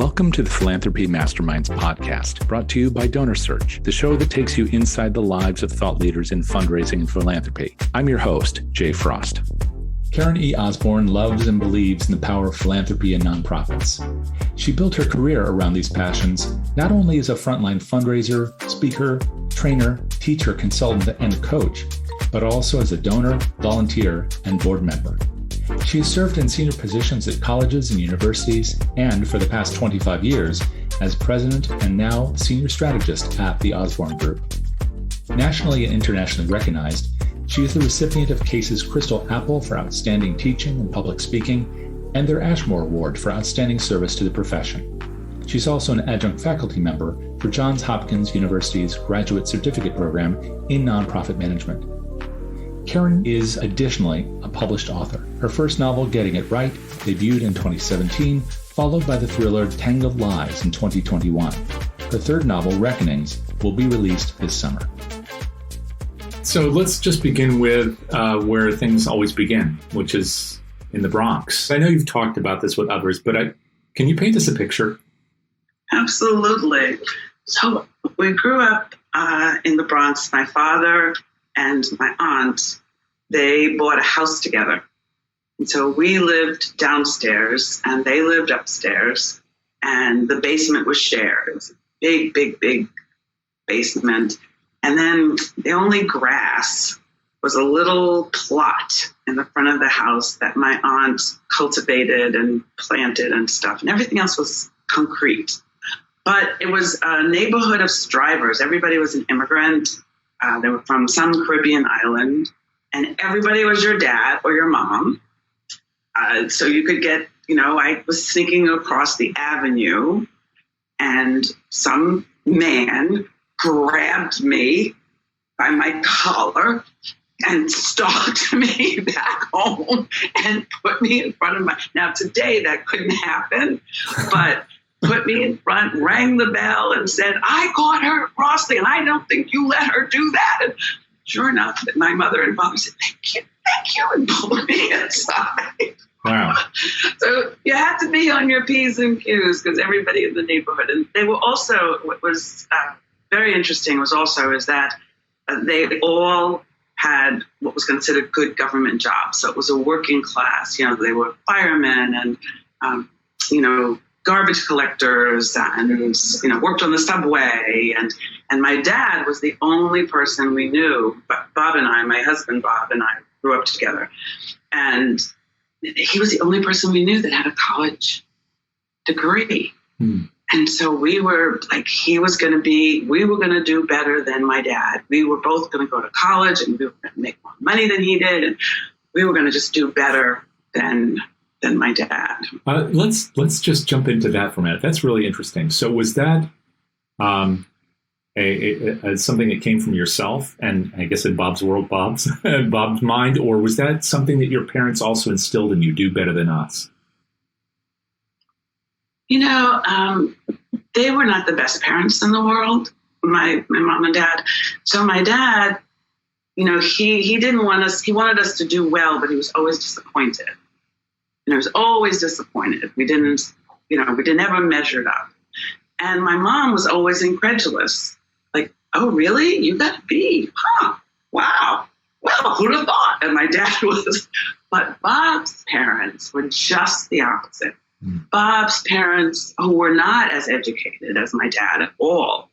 Welcome to the Philanthropy Masterminds podcast, brought to you by DonorSearch, the show that takes you inside the lives of thought leaders in fundraising and philanthropy. I'm your host, Jay Frost. Karen E. Osborne loves and believes in the power of philanthropy and nonprofits. She built her career around these passions, not only as a frontline fundraiser, speaker, trainer, teacher, consultant, and coach, but also as a donor, volunteer, and board member. She has served in senior positions at colleges and universities, and for the past 25 years, as president and now senior strategist at the Osborne Group. Nationally and internationally recognized, she is the recipient of CASE's Crystal Apple for outstanding teaching and public speaking, and their Ashmore Award for outstanding service to the profession. She's also an adjunct faculty member for Johns Hopkins University's graduate certificate program in nonprofit management. Karen is additionally a published author. Her first novel, Getting It Right, debuted in 2017, followed by the thriller Tangled Lies in 2021. Her third novel, Reckonings, will be released this summer. So let's just begin with where things always begin, which is in the Bronx. I know you've talked about this with others, but can you paint us a picture? Absolutely. So we grew up in the Bronx. My father and my aunt, they bought a house together. And so we lived downstairs and they lived upstairs, and the basement was shared. It was a big, big, big basement. And then the only grass was a little plot in the front of the house that my aunt cultivated and planted and stuff. And everything else was concrete. But it was a neighborhood of strivers. Everybody was an immigrant. They were from some Caribbean island, and everybody was your dad or your mom. So you could get, I was sneaking across the avenue, and some man grabbed me by my collar and stalked me back home and put me in front of now today that couldn't happen, but put me in front, rang the bell, and said, "I caught her crossing, and I don't think you let her do that." And sure enough, my mother and father said, thank you, and pulled me inside. Wow. So you had to be on your P's and Q's because everybody in the neighborhood, and they were also, what was very interesting is that they all had what was considered good government jobs. So it was a working class, they were firemen and, garbage collectors and, worked on the subway. And my dad was the only person we knew, Bob and I, my husband Bob and I grew up together. And he was the only person we knew that had a college degree. And so we were like, we were going to do better than my dad. We were both going to go to college and we were going to make more money than he did. And we were going to just do better than my dad. Let's just jump into that for a minute. That's really interesting. So was that something that came from yourself and I guess in Bob's world, Bob's mind, or was that something that your parents also instilled in you, do better than us? They were not the best parents in the world, my mom and dad. So my dad, he didn't want us, he wanted us to do well, but he was always disappointed. He was always disappointed. We never measured up. And my mom was always incredulous. Like, oh, really? You got a B? Huh? Wow. Well, who'd have thought? And my dad was, but Bob's parents were just the opposite. Bob's parents, who were not as educated as my dad at all,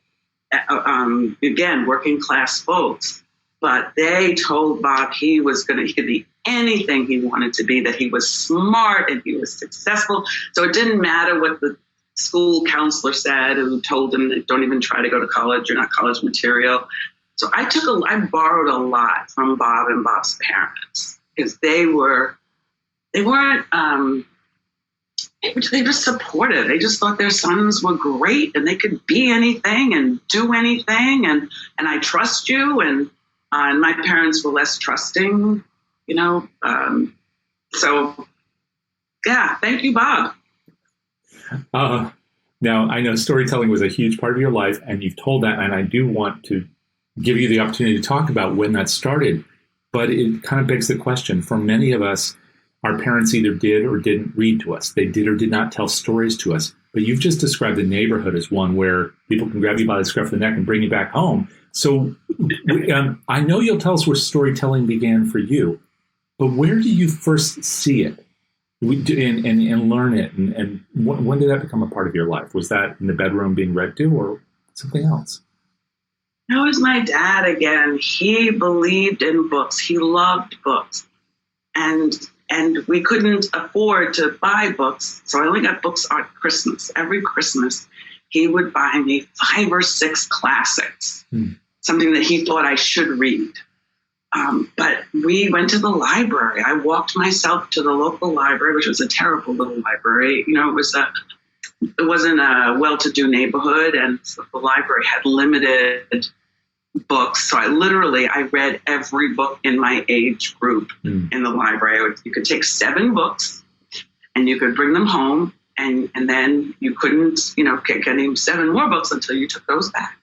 again, working class folks, but they told Bob he could be anything he wanted to be, that he was smart and he was successful. So it didn't matter what the school counselor said, who told him that don't even try to go to college, you're not college material. So I borrowed a lot from Bob and Bob's parents because they were supportive. They just thought their sons were great and they could be anything and do anything. And I trust you. And my parents were less trusting, so yeah, thank you, Bob. Now, I know storytelling was a huge part of your life, and you've told that, and I do want to give you the opportunity to talk about when that started. But it kind of begs the question, for many of us, our parents either did or didn't read to us. They did or did not tell stories to us. but you've just described the neighborhood as one where people can grab you by the scruff of the neck and bring you back home. So I know you'll tell us where storytelling began for you, but where do you first see it and learn it? And when did that become a part of your life? Was that in the bedroom being read to or something else? It was my dad again. He believed in books. He loved books. And we couldn't afford to buy books. So I only got books on Christmas. Every Christmas, he would buy me 5 or 6 classics, something that he thought I should read. But we went to the library. I walked myself to the local library, which was a terrible little library. It wasn't a well-to-do neighborhood, and so the library had limited books. So I read every book in my age group in the library. You could take 7 books and you could bring them home, and then you couldn't, get any 7 more books until you took those back.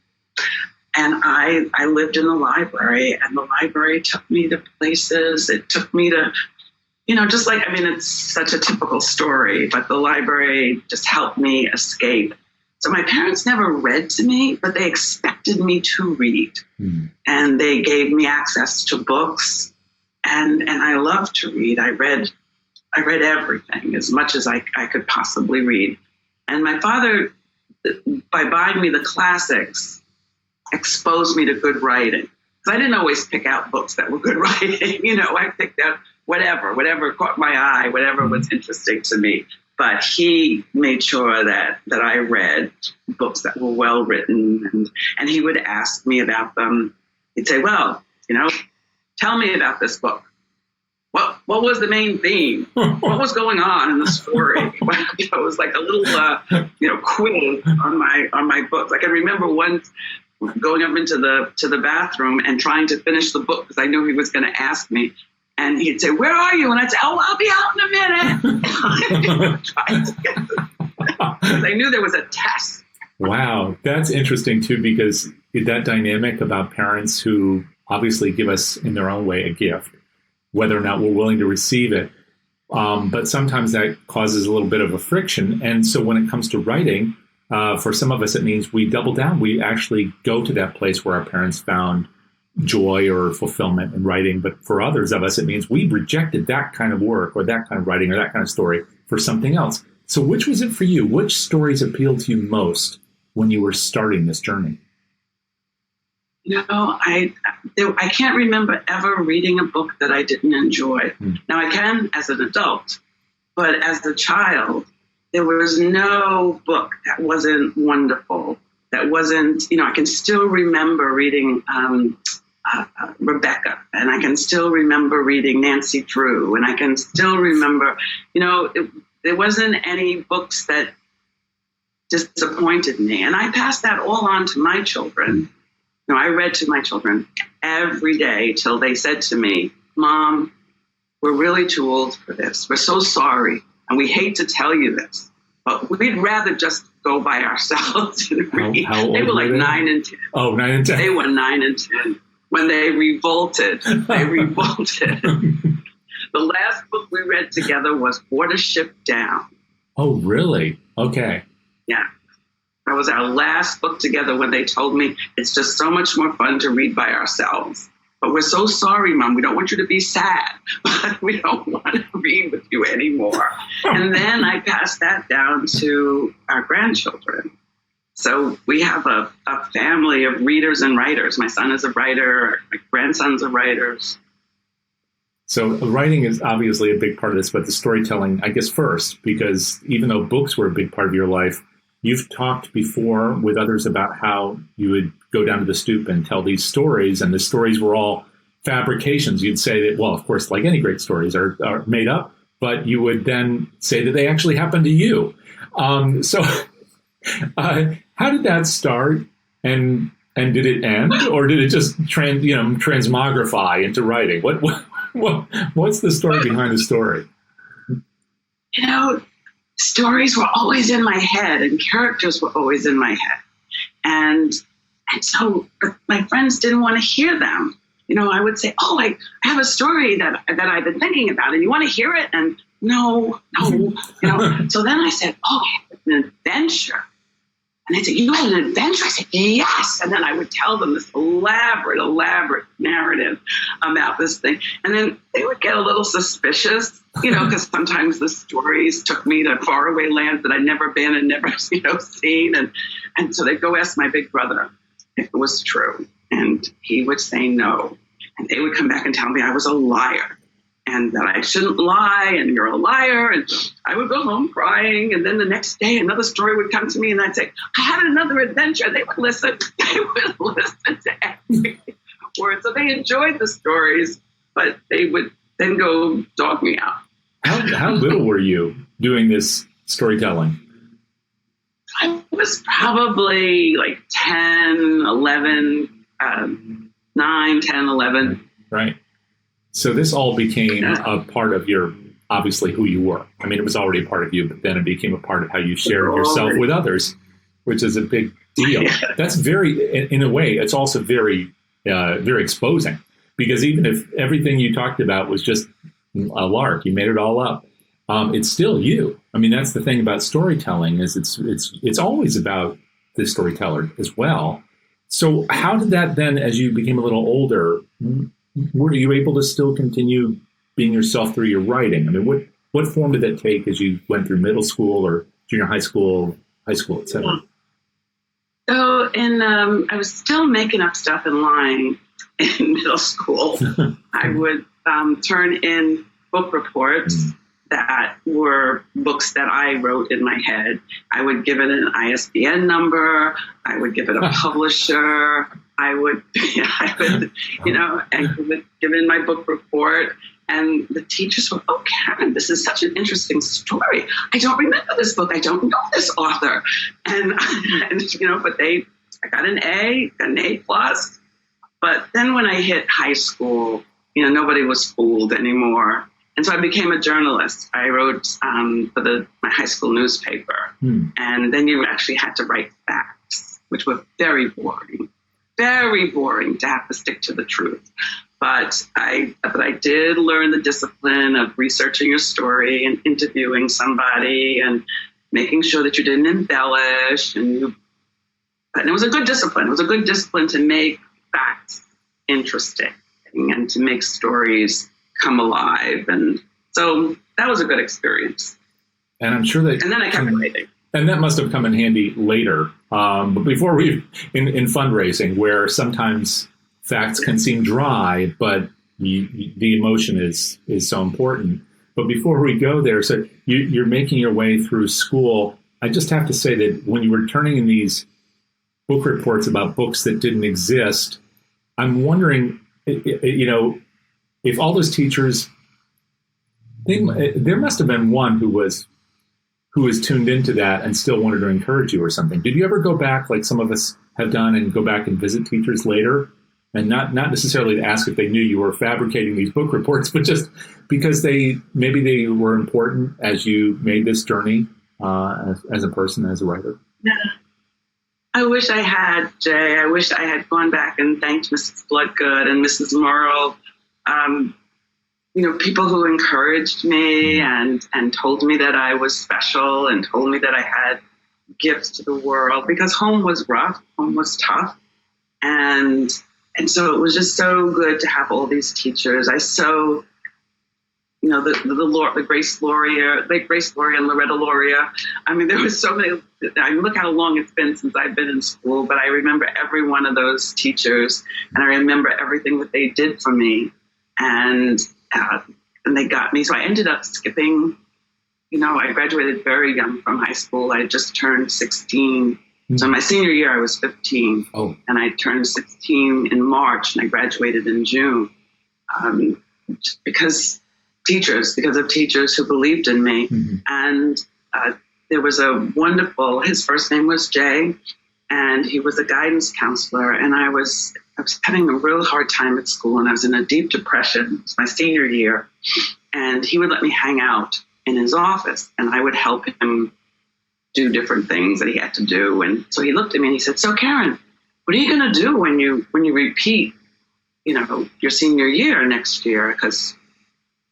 And I lived in the library, and the library took me to places. It took me to, it's such a typical story, but the library just helped me escape. So my parents never read to me, but they expected me to read. And they gave me access to books, and I love to read. I read everything, as much as I could possibly read. And my father, by buying me the classics, exposed me to good writing. Because I didn't always pick out books that were good writing. I picked out whatever caught my eye, whatever was interesting to me. But he made sure that I read books that were well written, and he would ask me about them. He'd say, well, tell me about this book. What was the main theme? What was going on in the story? It was like a little, quiz on my books. I can remember once going up into the bathroom and trying to finish the book because I knew he was going to ask me. And he'd say, where are you? And I'd say, oh, I'll be out in a minute. Because I knew there was a test. Wow. That's interesting, too, because that dynamic about parents who obviously give us in their own way a gift, whether or not we're willing to receive it. But sometimes that causes a little bit of a friction. And so when it comes to writing, for some of us, it means we double down. We actually go to that place where our parents found joy or fulfillment in writing. But for others of us, it means we rejected that kind of work or that kind of writing or that kind of story for something else. So which was it for you? Which stories appealed to you most when you were starting this journey? I can't remember ever reading a book that I didn't enjoy. Now, I can as an adult, but as a child, there was no book that wasn't wonderful, that wasn't, I can still remember reading Rebecca, and I can still remember reading Nancy Drew, and I can still remember, there wasn't any books that disappointed me. And I passed that all on to my children. I read to my children every day till they said to me, Mom, we're really too old for this. We're so sorry. And we hate to tell you this, but we'd rather just go by ourselves and read. How old they were like they? 9 and 10. Oh, 9 and 10. They were 9 and 10 when they revolted. They revolted. The last book we read together was Watership Down. Oh, really? Okay. Yeah. That was our last book together when they told me it's just so much more fun to read by ourselves. But we're so sorry, Mom. We don't want you to be sad, but we don't want to read with you anymore. And then I passed that down to our grandchildren. So we have a family of readers and writers. My son is a writer. My grandsons are writers. So writing is obviously a big part of this, but the storytelling, I guess, first, because even though books were a big part of your life, you've talked before with others about how you would go down to the stoop and tell these stories, and the stories were all fabrications. You'd say that, well, of course, like any great stories are made up, but you would then say that they actually happened to you. So how did that start, and did it end, or did it just transmogrify into writing? What's the story behind the story? Stories were always in my head, and characters were always in my head. And so my friends didn't want to hear them. I would say, oh, I have a story that I've been thinking about, and you want to hear it? And no. So then I said, oh, an adventure. And they said, you had an adventure? I said, yes. And then I would tell them this elaborate narrative about this thing. And then they would get a little suspicious, because sometimes the stories took me to faraway lands that I'd never been and never, seen. And so they'd go ask my big brother if it was true. And he would say no. And they would come back and tell me I was a liar and that I shouldn't lie and you're a liar. And I would go home crying. And then the next day, another story would come to me and I'd say, I had another adventure. They would listen. They would listen to every word. So they enjoyed the stories, but they would then go dog me out. How little were you doing this storytelling? I was probably like 10, 11, 9, 10, 11. Right. So this all became a part of obviously who you were. I mean, it was already a part of you, but then it became a part of how you shared yourself with others, which is a big deal. Yeah. That's in a way, it's also very, very exposing, because even if everything you talked about was just a lark, you made it all up, it's still you. I mean, that's the thing about storytelling, is it's always about the storyteller as well. So how did that then, as you became a little older, were you able to still continue being yourself through your writing? I mean, what form did that take as you went through middle school or junior high school, et cetera? So I was still making up stuff and lying in middle school. I would turn in book reports that were books that I wrote in my head. I would give it an ISBN number. I would give it a publisher. I would and give in my book report. And the teachers were, oh, Karen, this is such an interesting story. I don't remember this book. I don't know this author. And but I got an A plus. But then when I hit high school, nobody was fooled anymore. And so I became a journalist. I wrote for my high school newspaper. And then you actually had to write facts, which were very boring to have to stick to the truth. But I did learn the discipline of researching your story and interviewing somebody and making sure that you didn't embellish. And it was a good discipline. It was a good discipline to make facts interesting and to make stories come alive. And so that was a good experience. And I'm sure that... And then I kept writing. And that must have come in handy later. But before in fundraising, where sometimes facts can seem dry, but the emotion is so important. But before we go there, so you're making your way through school. I just have to say that when you were turning in these book reports about books that didn't exist, I'm wondering, if all those teachers, there must have been one who was tuned into that and still wanted to encourage you or something. Did you ever go back, like some of us have done, and go back and visit teachers later? And not necessarily to ask if they knew you were fabricating these book reports, but just because maybe they were important as you made this journey as a person, as a writer. Yeah. I wish I had, Jay. I wish I had gone back and thanked Mrs. Bloodgood and Mrs. Murrell. People who encouraged me and told me that I was special and told me that I had gifts to the world, because home was rough, home was tough. And so it was just so good to have all these teachers. The Grace Lauria, late Grace Lauria and Loretta Lauria. I mean, there was so many. Look how long it's been since I've been in school, but I remember every one of those teachers, and I remember everything that they did for me, and they got me. So I ended up skipping. I graduated very young from high school. I just turned 16. So my senior year, I was 15, and I turned 16 in March, and I graduated in June, because of teachers who believed in me. And there was a wonderful, his first name was Jay, and he was a guidance counselor, and I was having a real hard time at school, and I was in a deep depression. It was my senior year, and he would let me hang out in his office, and I would help him do different things that he had to do. And so he looked at me and he said, so Karen, what are you going to do when you repeat, your senior year next year? And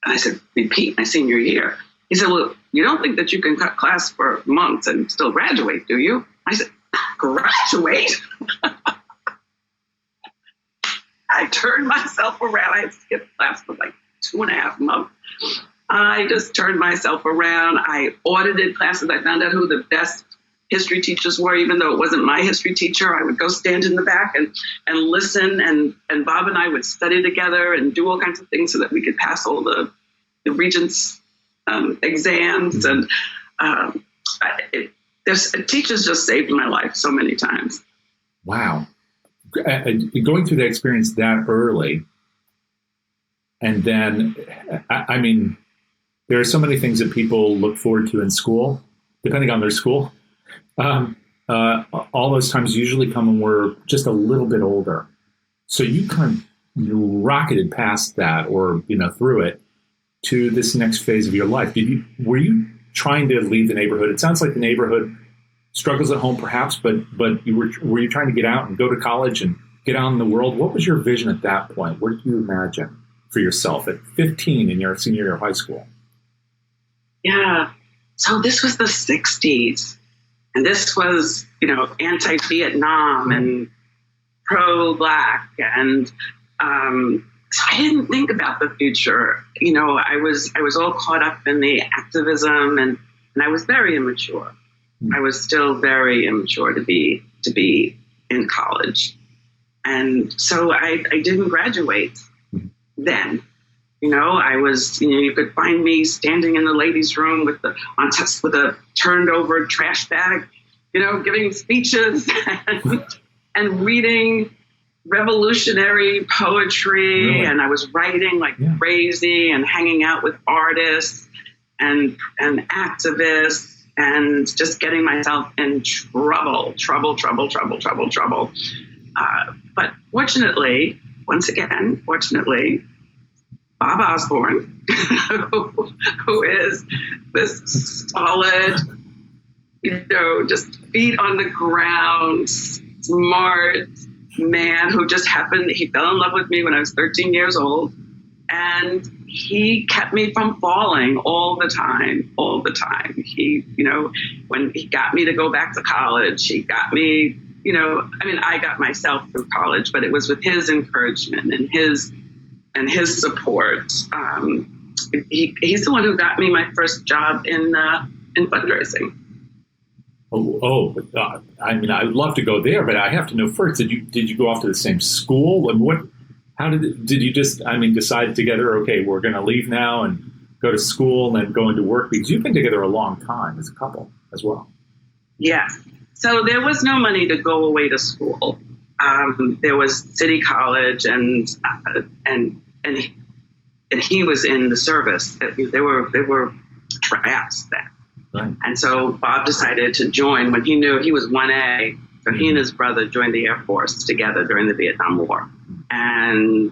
I said, repeat my senior year. He said, well, you don't think that you can cut class for months and still graduate, do you? I said, graduate? I turned myself around. I had skipped class for like 2.5 months. I just turned myself around. I audited classes. I found out who the best history teachers were, even though it wasn't my history teacher. I would go stand in the back and listen. And Bob and I would study together and do all kinds of things so that we could pass all the Regents exams. And teachers just saved my life so many times. Wow. Going through that experience that early, and then, I mean, there are so many things that people look forward to in school, depending on their school. All those times usually come when we're just a little bit older. So you rocketed past that, or through it, to this next phase of your life. Were you trying to leave the neighborhood? It sounds like the neighborhood struggles at home, perhaps, but were you trying to get out and go to college and get out in the world? What was your vision at that point? What did you imagine for yourself at 15 in your senior year of high school? Yeah. So this was the 60s. And this was, anti-Vietnam and pro-Black. And so I didn't think about the future. I was all caught up in the activism, and I was very immature. I was still very immature to be in college. And so I didn't graduate then. I was, you could find me standing in the ladies' room with a turned over trash bag, giving speeches and reading revolutionary poetry. Really? And I was writing like crazy and hanging out with artists and activists and just getting myself in trouble. But fortunately, Bob Osborne, who is this solid, just feet on the ground, smart man who he fell in love with me when I was 13 years old. And he kept me from falling all the time. He, when he got me to go back to college, he got me, I got myself through college, but it was with his encouragement and his support. He's the one who got me my first job in fundraising. I would love to go there, but I have to know first, did you go off to the same school? And did you just decide together, okay, we're going to leave now and go to school and then go into work? Because you've been together a long time as a couple as well. Yes. So there was no money to go away to school. There was City College and he was in the service. They were tryouts then. Right. And so Bob decided to join when he knew he was 1A. So he and his brother joined the Air Force together during the Vietnam War. And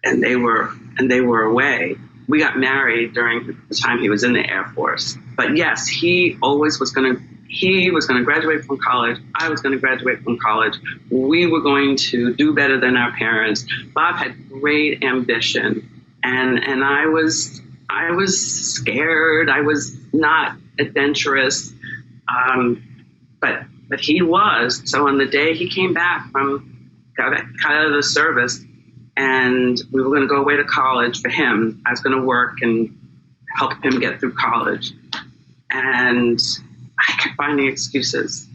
they were away. We got married during the time he was in the Air Force. But yes, he always was going to graduate from college. I was going to graduate from college. We were going to do better than our parents. Bob had great ambition, and I was scared. I was not adventurous, but he was. So on the day he came back got out of the service, and we were going to go away to college for him. I was going to work and help him get through college, and I kept finding excuses.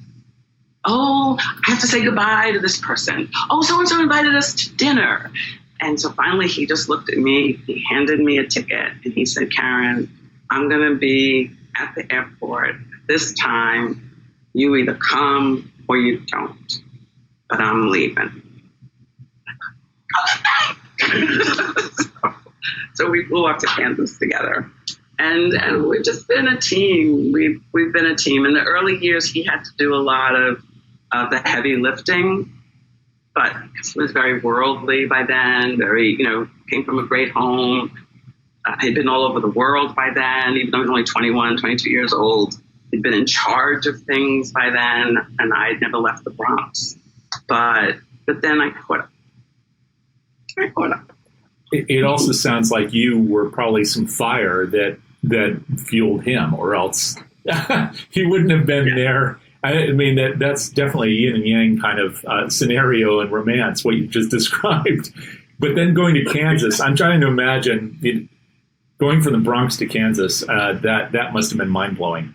Oh, I have to say goodbye to this person. Oh, so-and-so invited us to dinner. And so finally he just looked at me, he handed me a ticket, and he said, Karen, I'm going to be at the airport this time. You either come or you don't, but I'm leaving. So we flew up to Kansas together. And we've just been a team. We've been a team. In the early years, he had to do a lot of the heavy lifting, but he was very worldly by then, came from a great home. He'd been all over the world by then, even though he was only 21, 22 years old. He'd been in charge of things by then, and I'd never left the Bronx. But then I caught up. It also sounds like you were probably some fire that that fueled him, or else he wouldn't have been there. I mean, that's definitely a yin and yang kind of scenario in romance, what you just described. But then going to Kansas, I'm trying to imagine going from the Bronx to Kansas. That must have been mind blowing.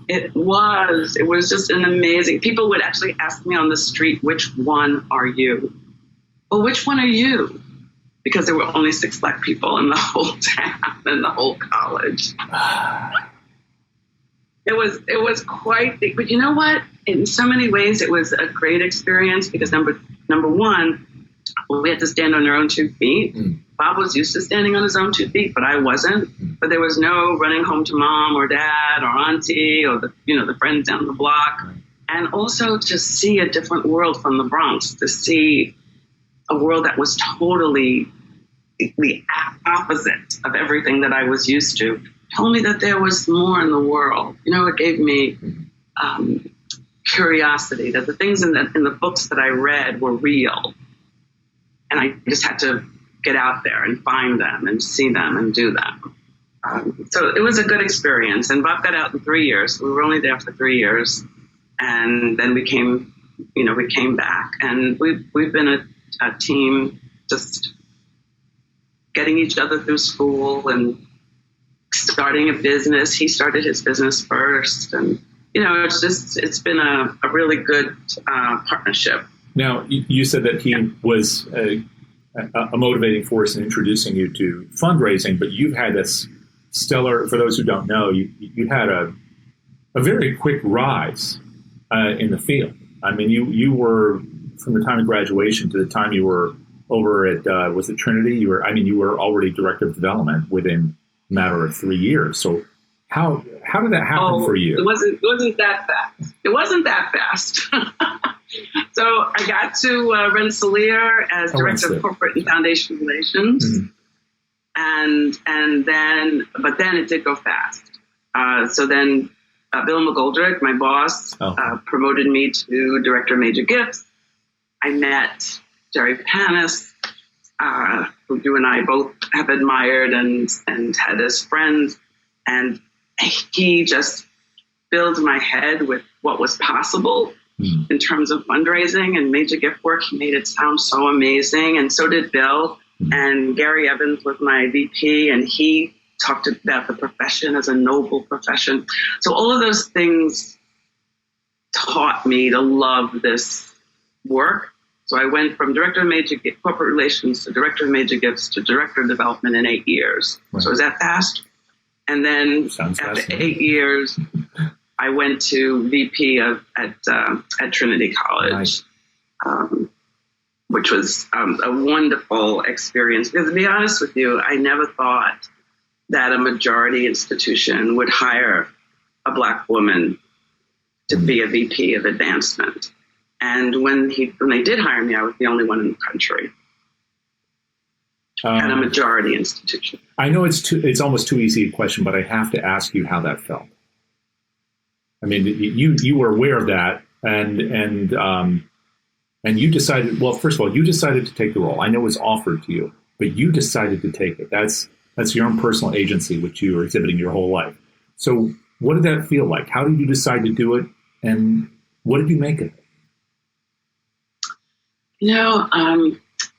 It was just an amazing. People would actually ask me on the street, "Which one are you?" Well, which one are you? Because there were only 6 Black people in the whole town and the whole college. It was quite big, but you know what? In so many ways, it was a great experience because number one, we had to stand on our own 2 feet. Bob was used to standing on his own 2 feet, but I wasn't. But there was no running home to mom or dad or auntie or the friends down the block. And also to see a different world from the Bronx, to see a world that was totally the opposite of everything that I was used to, told me that there was more in the world. It gave me curiosity, that the things in the books that I read were real. And I just had to get out there and find them and see them and do them. So it was a good experience. And Bob got out in 3 years. We were only there for 3 years. And then we came back. And we've been a team just getting each other through school and starting a business. He started his business first. And, it's been a really good partnership. Now, you said that he was a motivating force in introducing you to fundraising, but you've had this stellar, for those who don't know, you had a very quick rise in the field. I mean, you were, from the time of graduation to the time you were over at, was it Trinity? You were already director of development within a matter of 3 years. So how did that happen for you? It wasn't that fast. It wasn't that fast. So I got to Rensselaer as director of corporate and foundation relations, and then it did go fast. So then Bill McGoldrick, my boss, promoted me to director of major gifts. I met Jerry Panis, who you and I both have admired and had as friends, and he just filled my head with what was possible in terms of fundraising and major gift work. He made it sound so amazing, and so did Bill. And Gary Evans was my VP, and he talked about the profession as a noble profession. So all of those things taught me to love this work. So I went from director of corporate relations to director of major gifts to director of development in 8 years. Right. So is that fast? And then after 8 years, I went to VP at Trinity College, which was a wonderful experience. Because to be honest with you, I never thought that a majority institution would hire a Black woman to be a VP of advancement. And when they did hire me, I was the only one in the country at a majority institution. I know it's almost too easy a question, but I have to ask you how that felt. I mean, you were aware of that, and you decided. Well, first of all, you decided to take the role. I know it was offered to you, but you decided to take it. That's your own personal agency, which you were exhibiting your whole life. So, what did that feel like? How did you decide to do it, and what did you make of it?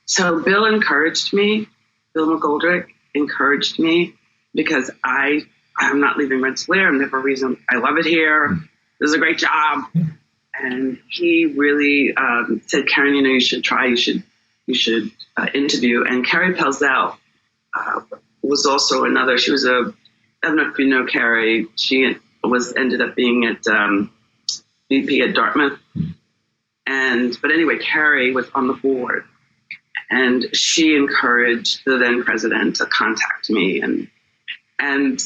So Bill encouraged me. Bill McGoldrick encouraged me because I'm not leaving Rensselaer. And for a reason, I love it here. This is a great job. And he really said, Karen, you should try. You should interview. And Carrie Pelzel was also another. She was I don't know if you know Carrie. She ended up being at VP at Dartmouth. But anyway, Carrie was on the board, and she encouraged the then president to contact me, and I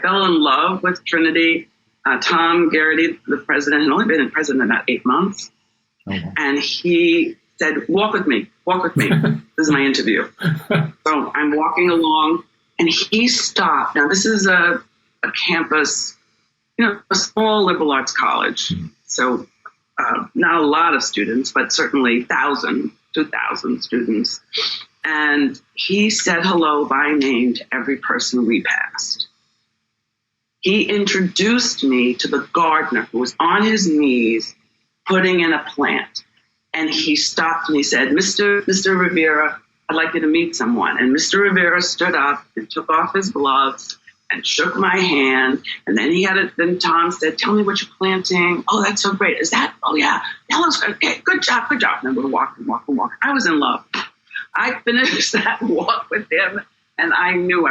fell in love with Trinity. Tom Garrity, the president, had only been president about 8 months, and he said, "Walk with me. This is my interview." So I'm walking along, and he stopped. Now this is a campus, a small liberal arts college, so. Not a lot of students, but certainly 2,000 students. And he said hello by name to every person we passed. He introduced me to the gardener who was on his knees putting in a plant. And he stopped and he said, Mr. Rivera, I'd like you to meet someone. And Mr. Rivera stood up and took off his gloves and shook my hand. And then Tom said, tell me what you're planting. Oh, that's so great. Is that? Oh, yeah. That looks good. Okay, good job. And then we'll walk. I was in love. I finished that walk with him. And I knew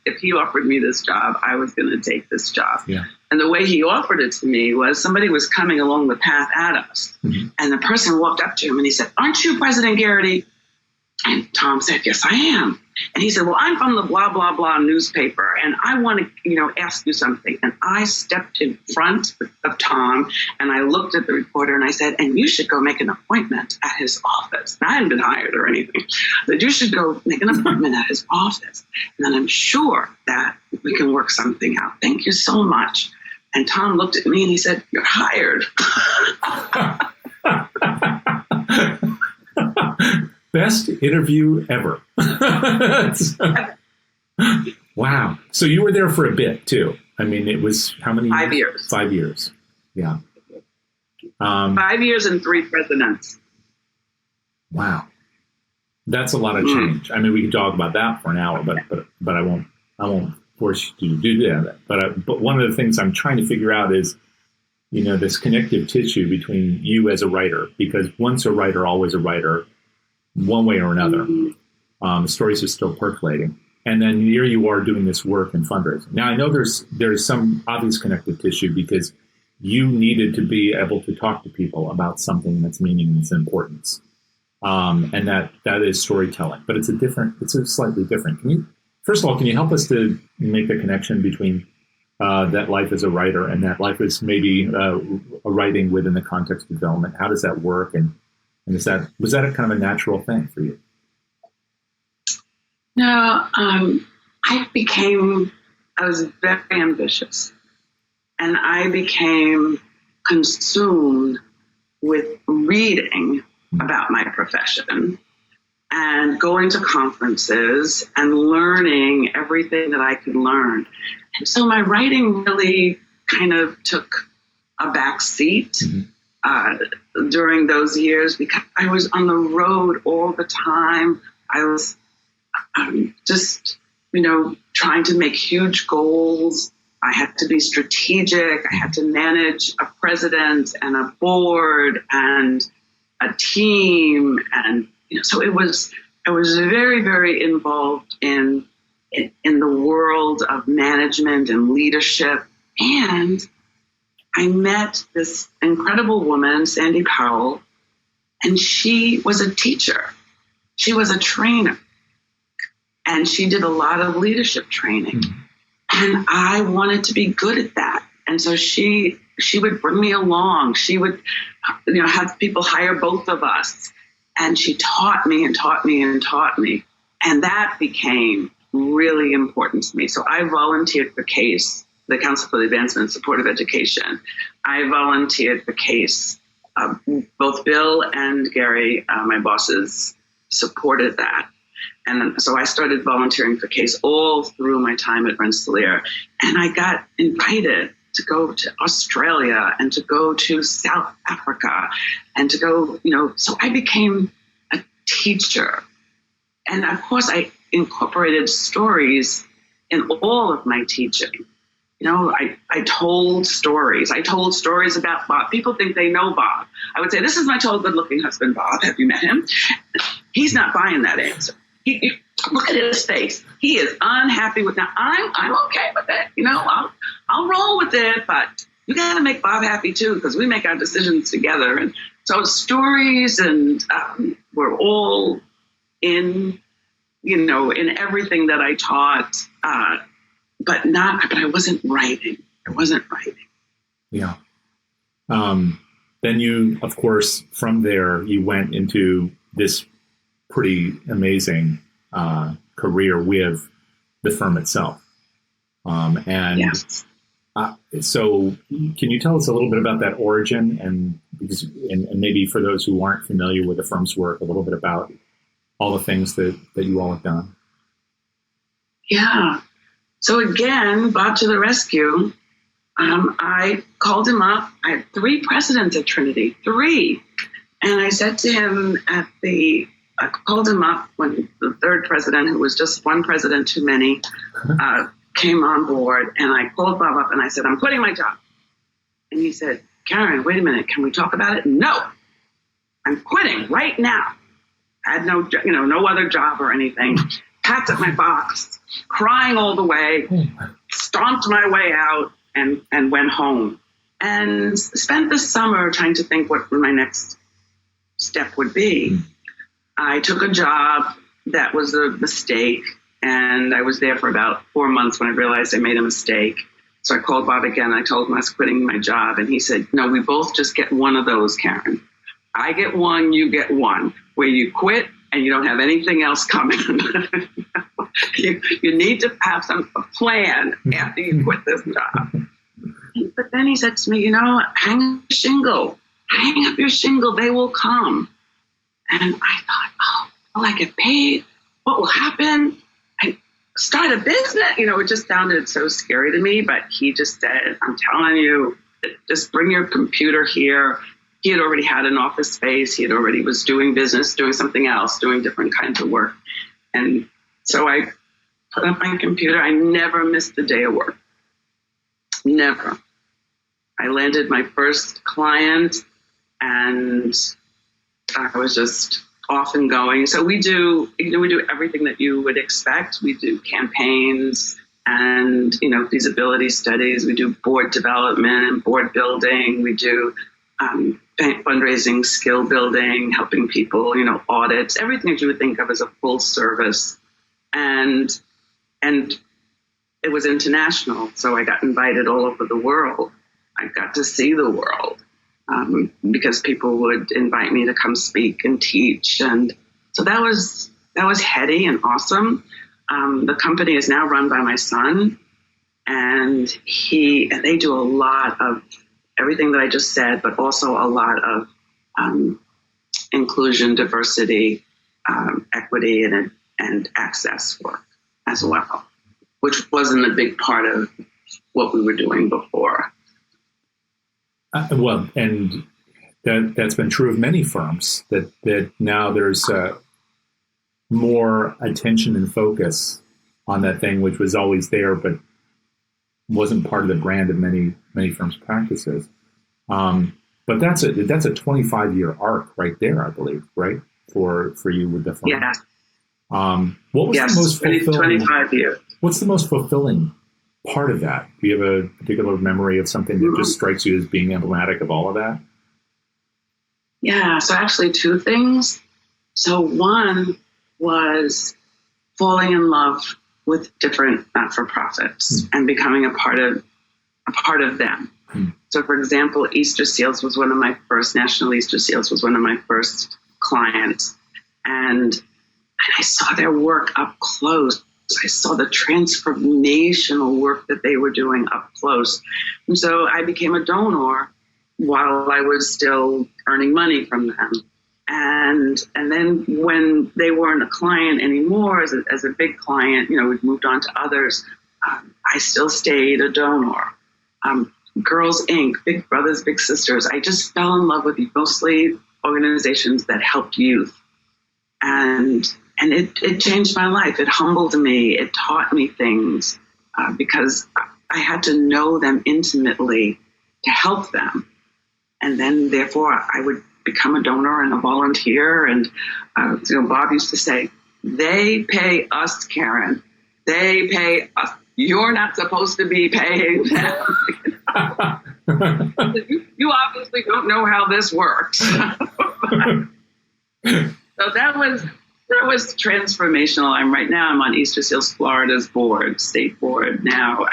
if he offered me this job, I was going to take this job. Yeah. And the way he offered it to me was somebody was coming along the path at us. Mm-hmm. And the person walked up to him and he said, aren't you President Garrity? And Tom said, yes, I am. And he said, well, I'm from the blah, blah, blah newspaper, and I want to, ask you something. And I stepped in front of Tom, and I looked at the reporter, and I said, and you should go make an appointment at his office. And I hadn't been hired or anything. But you should go make an appointment at his office. And then I'm sure that we can work something out. Thank you so much. And Tom looked at me, and he said, you're hired. Best interview ever. Wow. So you were there for a bit too. I mean, it was how many? 5 years. 5 years. Yeah. 5 years and 3 presidents. Wow. That's a lot of change. I mean, we could talk about that for an hour, but I won't force you to do that. But one of the things I'm trying to figure out is, this connective tissue between you as a writer, because once a writer, always a writer, one way or another. The stories are still percolating. And then here you are doing this work in fundraising. Now, I know there's some obvious connective tissue because you needed to be able to talk to people about something that's meaning and its importance. And that is storytelling. But it's a slightly different. First of all, can you help us to make the connection between that life as a writer and that life is maybe a writing within the context of development? How does that work? And was that a kind of a natural thing for you? No, I was very ambitious, and I became consumed with reading about my profession and going to conferences and learning everything that I could learn. And so my writing really kind of took a back seat. Mm-hmm. During those years, because I was on the road all the time. I was just, trying to make huge goals. I had to be strategic. I had to manage a president and a board and a team. And, so I was very, very involved in the world of management and leadership. And I met this incredible woman, Sandy Powell, and she was a teacher. She was a trainer, and she did a lot of leadership training. Mm-hmm. And I wanted to be good at that. And so she would bring me along. She would, have people hire both of us. And she taught me and taught me and taught me. And that became really important to me. So I volunteered for CASE, the Council for the Advancement and Support of Education. I volunteered for CASE. Both Bill and Gary, my bosses, supported that. And so I started volunteering for CASE all through my time at Rensselaer. And I got invited to go to Australia and to go to South Africa and to go, so I became a teacher. And of course, I incorporated stories in all of my teaching. I told stories. I told stories about Bob. People think they know Bob. I would say, this is my tall, good-looking husband, Bob. Have you met him? He's not buying that answer. Look at his face. He is unhappy with that. I'm okay with it. I'll roll with it, but you got to make Bob happy too, because we make our decisions together. And so stories and were all in, in everything that I taught. But I wasn't writing. Yeah. Then you, of course, from there, you went into this pretty amazing career with the firm itself. Yes. So can you tell us a little bit about that origin and maybe for those who aren't familiar with the firm's work, a little bit about all the things that you all have done. Yeah. So again, Bob to the rescue. I called him up. I had 3 presidents at Trinity, 3. And I said to him I called him up when the 3rd president, who was just one president too many, came on board. And I called Bob up and I said, I'm quitting my job. And he said, Karen, wait a minute. Can we talk about it? No, I'm quitting right now. I had no other job or anything. Packed up my box, crying all the way, stomped my way out and went home. And spent the summer trying to think what my next step would be. I took a job that was a mistake, and I was there for about 4 months when I realized I made a mistake. So I called Bob again. I told him I was quitting my job, and he said, no, we both just get one of those, Karen. I get one, you get one, where you quit and you don't have anything else coming. you need to have a plan after you quit this job. But then he said to me, hang a shingle. Hang up your shingle. They will come. And I thought, will I get paid? What will happen? I start a business. It just sounded so scary to me. But he just said, I'm telling you, just bring your computer here. He had already had an office space. He had already was doing business, doing something else, doing different kinds of work. And so I put up my computer. I never missed a day of work. Never. I landed my first client and I was just off and going. So we do everything that you would expect. We do campaigns and, feasibility studies. We do board development and board building. We do fundraising, skill building, helping people, audits, everything that you would think of as a full service. And it was international. So I got invited all over the world. I got to see the world because people would invite me to come speak and teach. And so that was heady and awesome. The company is now run by my son, and they do a lot of everything that I just said, but also a lot of inclusion, diversity, equity, and access work as well, which wasn't a big part of what we were doing before. Well, and that's been true of many firms, that now there's more attention and focus on that thing, which was always there, but wasn't part of the brand of many firms' practices. But that's a 25-year arc right there, I believe, right? For you with the firm. Yeah. What was the most fulfilling? 25 years. What's the most fulfilling part of that? Do you have a particular memory of something that just strikes you as being emblematic of all of that? Yeah, so actually 2 things. So one was falling in love with different not-for-profits and becoming a part of them. So for example, Easter Seals was one of my first, National Easter Seals was one of my first clients. And I saw their work up close. I saw the transformational work that they were doing up close. And so I became a donor while I was still earning money from them. And then when they weren't a client anymore, as a big client, we'd moved on to others, I still stayed a donor. Girls Inc., Big Brothers, Big Sisters, I just fell in love with mostly organizations that helped youth. And it changed my life. It humbled me. It taught me things because I had to know them intimately to help them. And then, therefore, I would become a donor and a volunteer. And Bob used to say, they pay us, Karen. They pay us. You're not supposed to be paying them. You obviously don't know how this works. So that was transformational. I'm on Easter Seals Florida's board, state board now.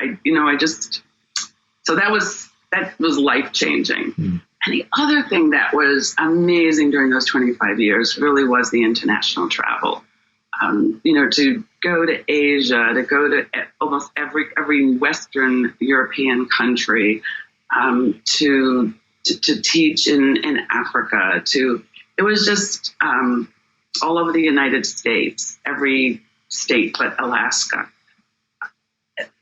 So that was life changing. And the other thing that was amazing during those 25 years really was the international travel. To go to Asia, to go to almost every Western European country, to teach in Africa. It was just all over the United States, every state but Alaska.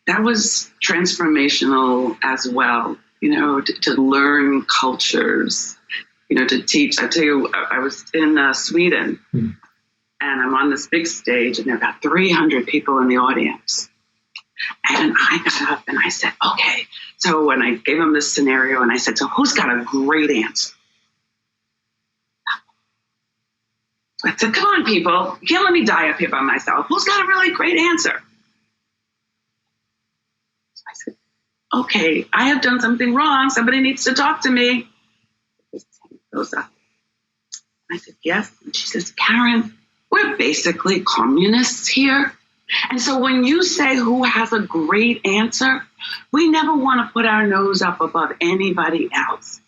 That was transformational as well, to learn cultures, to teach. I tell you, I was in Sweden, and I'm on this big stage, and there are about 300 people in the audience. And I got up and I said, okay. So when I gave them this scenario, and I said, so who's got a great answer? So I said, come on, people. You can't let me die up here by myself. Who's got a really great answer? So I said, okay, I have done something wrong. Somebody needs to talk to me. His hand goes up. I said, yes. And she says, Karen, we're basically communists here. And so when you say who has a great answer, we never want to put our nose up above anybody else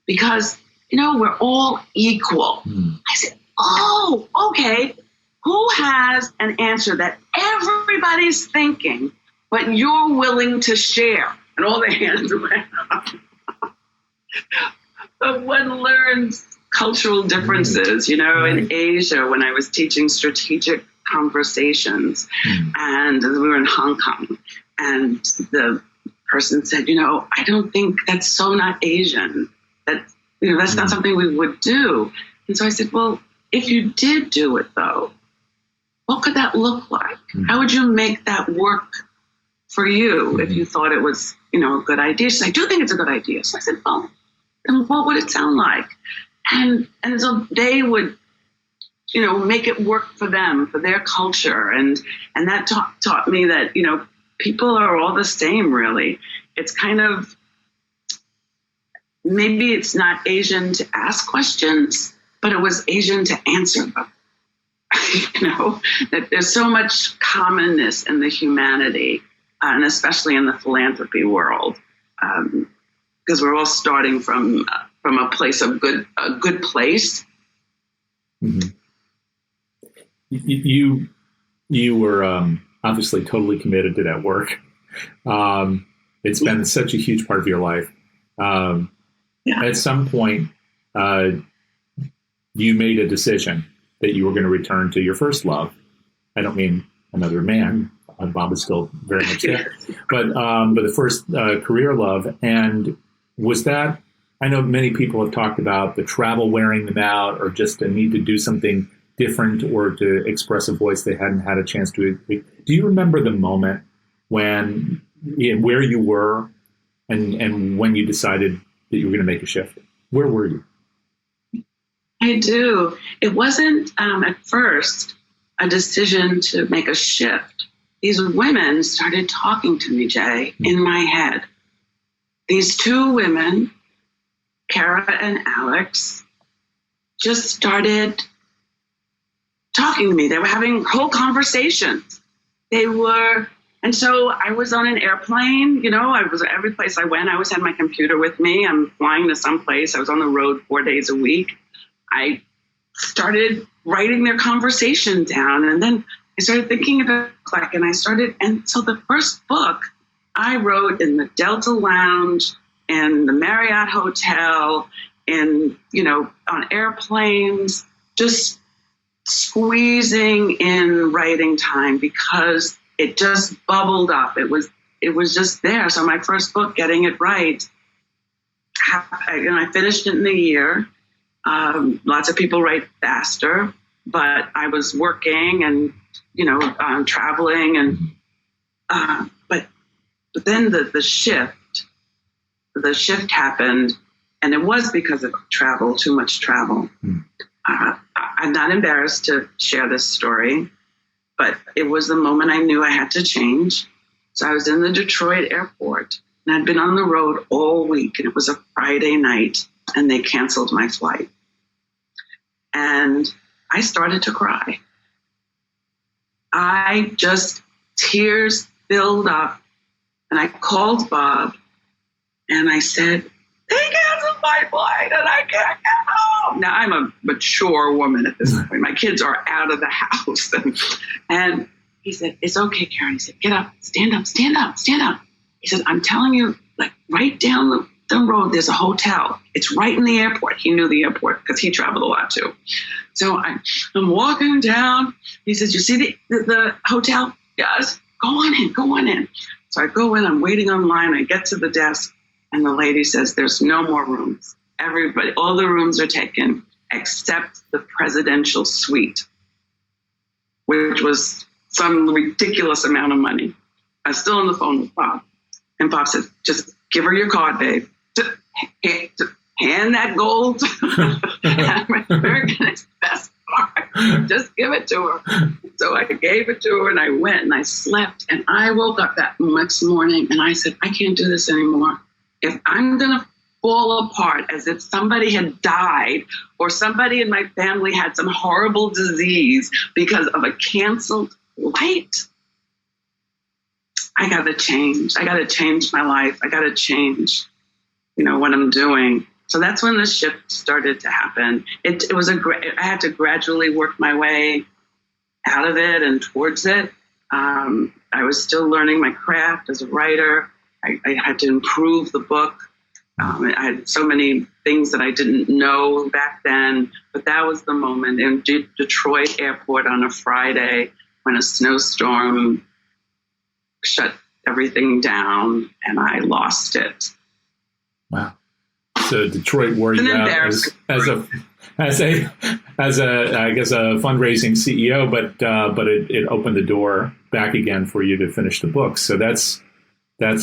because, we're all equal. I said, oh, okay. Who has an answer that everybody's thinking, but you're willing to share? And all the hands went up. But one learns cultural differences, in Asia, when I was teaching strategic conversations, and we were in Hong Kong, and the person said, I don't think that's so not Asian. That's not something we would do. And so I said, well, if you did do it, though, what could that look like? How would you make that work for you if you thought it was, a good idea? She said, I do think it's a good idea. So I said, well, then what would it sound like? And so they would, make it work for them, for their culture. And that taught me that, people are all the same, really. It's kind of, maybe it's not Asian to ask questions, but it was Asian to answer them. That there's so much commonness in the humanity, and especially in the philanthropy world, because we're all starting from a place of a good place. Mm-hmm. You were obviously totally committed to that work. It's been such a huge part of your life. At some point, you made a decision that you were going to return to your first love. I don't mean another man. Bob is still very much there. But the first career love. And was that, I know many people have talked about the travel wearing them out, or just a need to do something different or to express a voice they hadn't had a chance to. Do you remember the moment when, where you were and when you decided that you were going to make a shift? Where were you? I do. It wasn't at first a decision to make a shift. These women started talking to me, Jay, in my head. These two women, Kara and Alex, just started talking to me. They were having whole conversations. And so I was on an airplane, I was every place I went, I always had my computer with me. I'm flying to some place. I was on the road 4 days a week. I started writing their conversation down, and then I started thinking about it, and so the first book I wrote in the Delta Lounge, in the Marriott Hotel, on airplanes, just squeezing in writing time because it just bubbled up. It was just there. So my first book, Getting It Right, I finished it in a year. Lots of people write faster, but I was working and, traveling and, but then the shift happened, and it was because of travel, too much travel. I'm not embarrassed to share this story, but it was the moment I knew I had to change. So I was in the Detroit airport, and I'd been on the road all week, and it was a Friday night, and they canceled my flight. And I started to cry. Tears filled up, and I called Bob, and I said, they canceled my flight, and I can't get home. Now, I'm a mature woman at this point. My kids are out of the house. And he said, it's okay, Karen. He said, get up, stand up, stand up, stand up. He said, I'm telling you, write down the road, there's a hotel. It's right in the airport. He knew the airport because he traveled a lot too. So I'm walking down. He says, you see the hotel? Yes. Go on in. So I go in, I'm waiting online. I get to the desk and the lady says, there's no more rooms. All the rooms are taken except the presidential suite, which was some ridiculous amount of money. I was still on the phone with Bob. And Bob said, just give her your card, babe. Hand that gold. American's best card. Just give it to her. So I gave it to her and I went and I slept. And I woke up that next morning and I said, I can't do this anymore. If I'm going to fall apart as if somebody had died or somebody in my family had some horrible disease because of a canceled flight, I got to change. I got to change my life. I got to change, what I'm doing. So that's when the shift started to happen. It was I had to gradually work my way out of it and towards it. I was still learning my craft as a writer. I had to improve the book. I had so many things that I didn't know back then, but that was the moment in Detroit airport on a Friday when a snowstorm shut everything down and I lost it. Wow. So Detroit wore you out as a I guess a fundraising CEO, but it opened the door back again for you to finish the book. So that's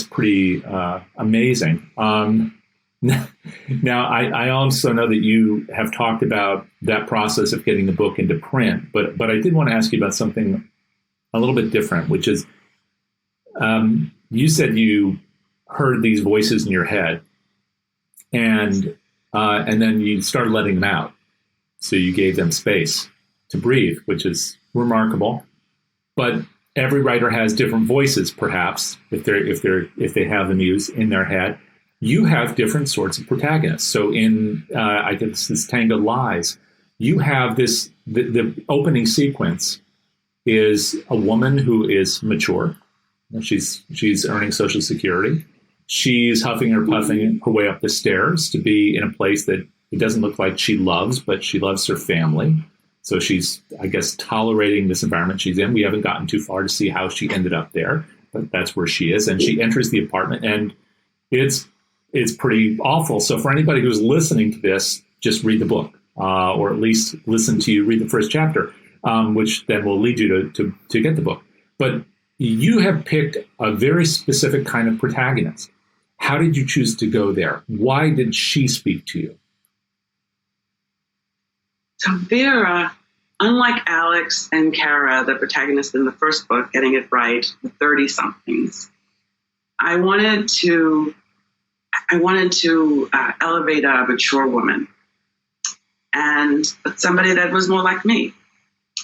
pretty amazing. Now I also know that you have talked about that process of getting the book into print, but I did want to ask you about something a little bit different, which is you said you heard these voices in your head. And then you started letting them out. So you gave them space to breathe, which is remarkable. But every writer has different voices, perhaps, if they have the muse in their head. You have different sorts of protagonists. So in I guess this Tangled Lies, you have this the opening sequence is a woman who is mature. She's earning Social Security. She's huffing and puffing her way up the stairs to be in a place that it doesn't look like she loves, but she loves her family. So she's, I guess, tolerating this environment she's in. We haven't gotten too far to see how she ended up there, but that's where she is. And she enters the apartment, and it's pretty awful. So for anybody who's listening to this, just read the book, or at least listen to you read the first chapter, which then will lead you to get the book. But you have picked a very specific kind of protagonist. How did you choose to go there? Why did she speak to you? So Vera, unlike Alex and Kara, the protagonist in the first book, Getting It Right, the 30-somethings, I wanted to elevate a mature woman and somebody that was more like me.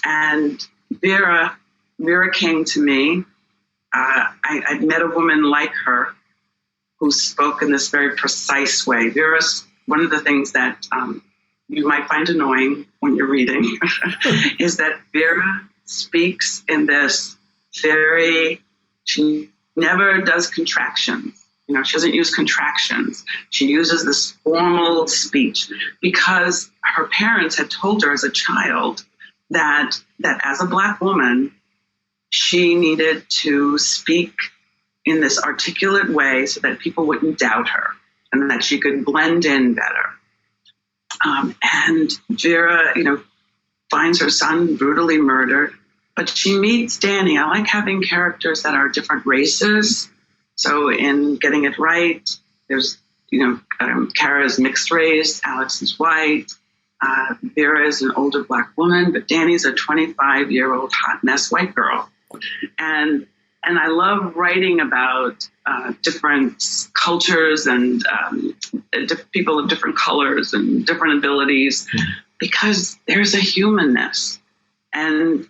And Vera came to me. I'd met a woman like her who spoke in this very precise way. Vera's one of the things that you might find annoying when you're reading is that Vera speaks in this she never does contractions. She doesn't use contractions. She uses this formal speech because her parents had told her as a child that as a Black woman, she needed to speak in this articulate way so that people wouldn't doubt her and that she could blend in better. And Vera, finds her son brutally murdered, but she meets Danny. I like having characters that are different races. So in Getting It Right, there's, Kara's mixed race, Alex is white, Vera is an older Black woman, but Danny's a 25-year-old hot mess white girl. And I love writing about different cultures and people of different colors and different abilities because there's a humanness. And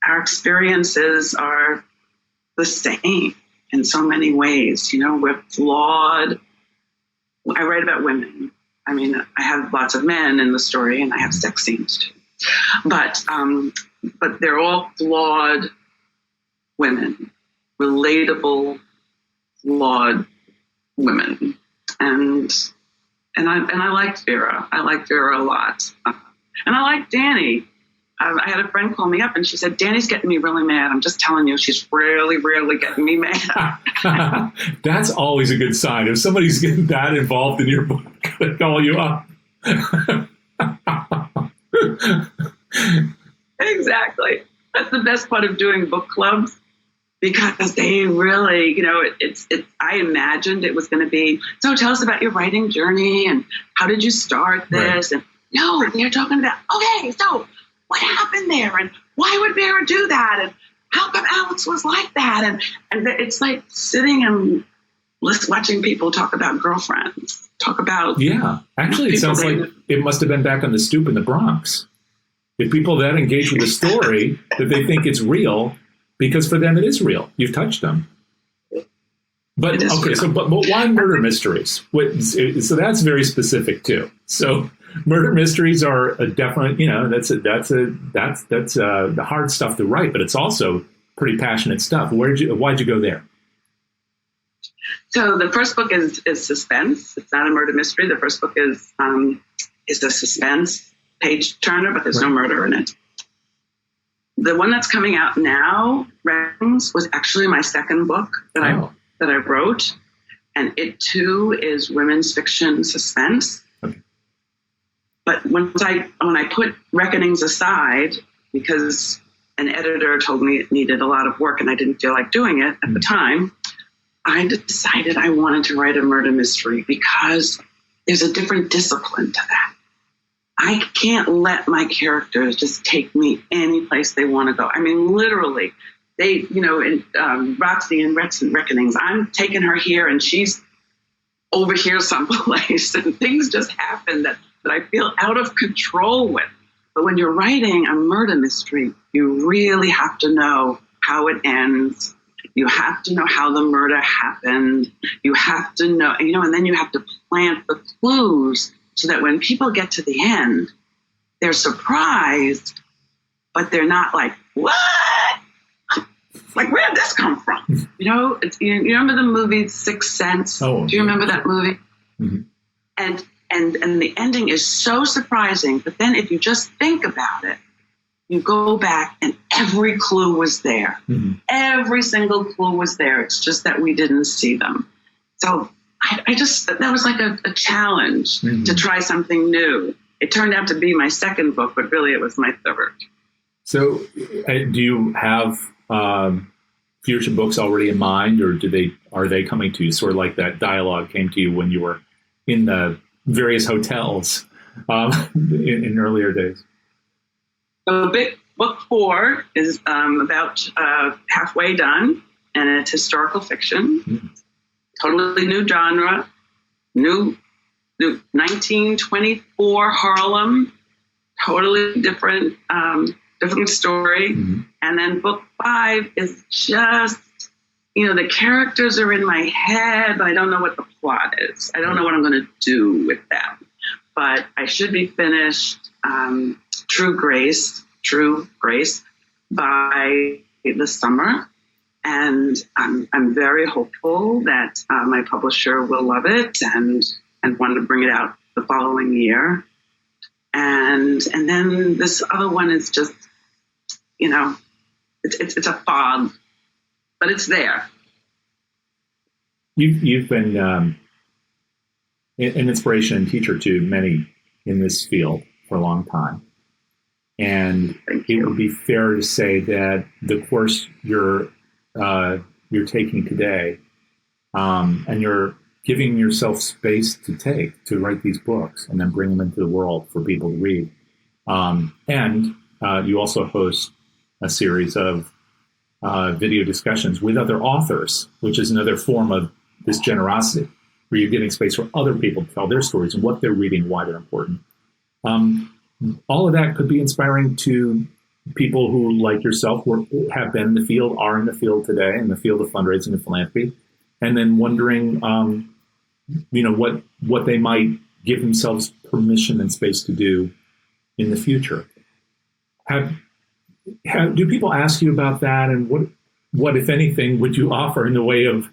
our experiences are the same in so many ways. We're flawed. I write about women. I mean, I have lots of men in the story and I have sex scenes too. But they're all flawed women, relatable, flawed women, and I liked Vera. I liked Vera a lot, and I liked Danny. I had a friend call me up and she said, "Danny's getting me really mad. I'm just telling you, she's really, really getting me mad." That's always a good sign. If somebody's getting that involved in your book, they call you up. Exactly. That's the best part of doing book clubs, because they really, I imagined it was going to be, so tell us about your writing journey and how did you start this? Right. And no, they're talking about, okay, so what happened there? And why would Vera do that? And how come Alex was like that? And it's like sitting and watching people talk about girlfriends, talk about. Yeah, actually, it sounds like it must have been back on the stoop in the Bronx. If people that engage with the story, that they think it's real, because for them it is real. You've touched them. But okay, but why murder mysteries? So that's very specific too. So murder mysteries are a definite, that's the hard stuff to write, but it's also pretty passionate stuff. Why'd you go there? So the first book is suspense. It's not a murder mystery. The first book is a suspense page turner, but there's no murder in it. The one that's coming out now, Reckonings, was actually my second book that I wrote, and it too is women's fiction suspense. Okay. But when I put Reckonings aside, because an editor told me it needed a lot of work and I didn't feel like doing it at the time, I decided I wanted to write a murder mystery because there's a different discipline to that. I can't let my characters just take me any place they want to go. I mean, literally, they, in Roxy and Reckonings, I'm taking her here and she's over here someplace, and things just happen that I feel out of control with. But when you're writing a murder mystery, you really have to know how it ends. You have to know how the murder happened. You have to know, and then you have to plant the clues so that when people get to the end, they're surprised, but they're not like, what? Like, where did this come from? You remember the movie Sixth Sense? Oh, do you remember that movie? Mm-hmm. And the ending is so surprising, but then if you just think about it, you go back and every clue was there. Mm-hmm. Every single clue was there. It's just that we didn't see them. So that was like a challenge to try something new. It turned out to be my second book, but really it was my third. So do you have future books already in mind, or are they coming to you? Sort of like that dialogue came to you when you were in the various hotels in earlier days? So book 4 is about halfway done, and it's historical fiction. Mm-hmm. Totally new genre, new 1924 Harlem, totally different story. Mm-hmm. And then book 5 is just, the characters are in my head, but I don't know what the plot is. I don't know what I'm going to do with them. But I should be finished True Grace by the summer. And I'm very hopeful that my publisher will love it and want to bring it out the following year. And then this other one is just, it's a fog, but it's there. You've been an inspiration and teacher to many in this field for a long time. And it would be fair to say that the course you're taking today, and you're giving yourself space to write these books and then bring them into the world for people to read. And you also host a series of video discussions with other authors, which is another form of this generosity, where you're giving space for other people to tell their stories and what they're reading, why they're important. All of that could be inspiring to people who, like yourself, have been in the field, are in the field today, in the field of fundraising and philanthropy, and then wondering, what they might give themselves permission and space to do in the future. Do people ask you about that, and what, if anything, would you offer in the way of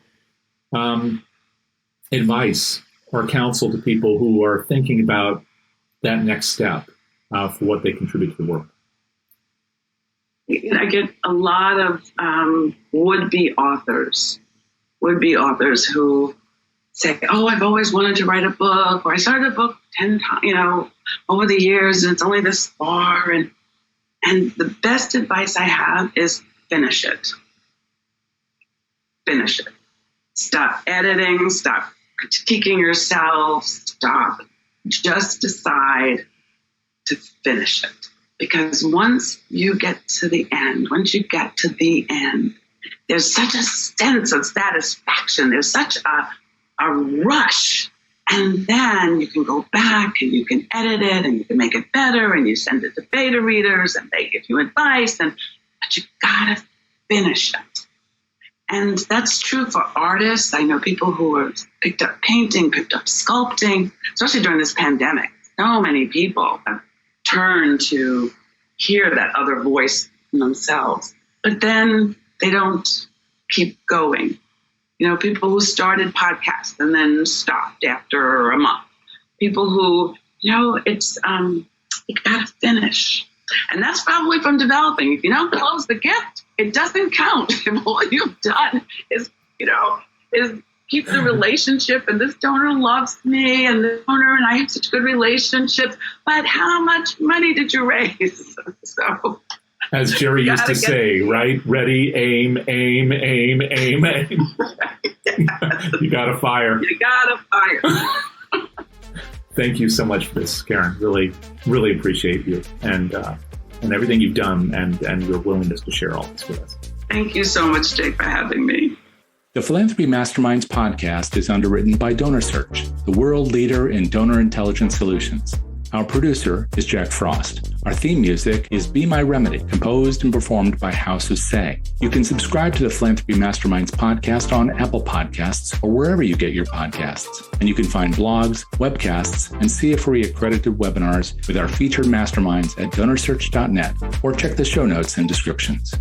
advice or counsel to people who are thinking about that next step for what they contribute to the work? I get a lot of would-be authors who say, oh, I've always wanted to write a book, or I started a book 10 times, over the years, and it's only this far. And the best advice I have is finish it. Finish it. Stop editing, stop critiquing yourself, stop. Just decide to finish it. Because once you get to the end, there's such a sense of satisfaction. There's such a rush. And then you can go back and you can edit it and you can make it better and you send it to beta readers and they give you advice. But you gotta finish it. And that's true for artists. I know people who have picked up painting, picked up sculpting, especially during this pandemic. So many people have turned to hear that other voice in themselves. But then they don't keep going. People who started podcasts and then stopped after a month. People who, it's, you gotta finish. And that's probably from developing. If you don't close the gift, it doesn't count. If all you've done is keep the relationship, and this donor loves me, and the donor and I have such good relationships, but how much money did you raise? So, as Jerry used to say, right? Ready, aim, aim, aim, aim, aim. Yes. You gotta fire. Thank you so much for this, Karen. Really, really appreciate you and everything you've done and your willingness to share all this with us. Thank you so much, Jake, for having me. The Philanthropy Masterminds podcast is underwritten by DonorSearch, the world leader in donor intelligence solutions. Our producer is Jack Frost. Our theme music is Be My Remedy, composed and performed by House of Say. You can subscribe to the Philanthropy Masterminds podcast on Apple Podcasts or wherever you get your podcasts. And you can find blogs, webcasts, and CFRE accredited webinars with our featured masterminds at DonorSearch.net or check the show notes and descriptions.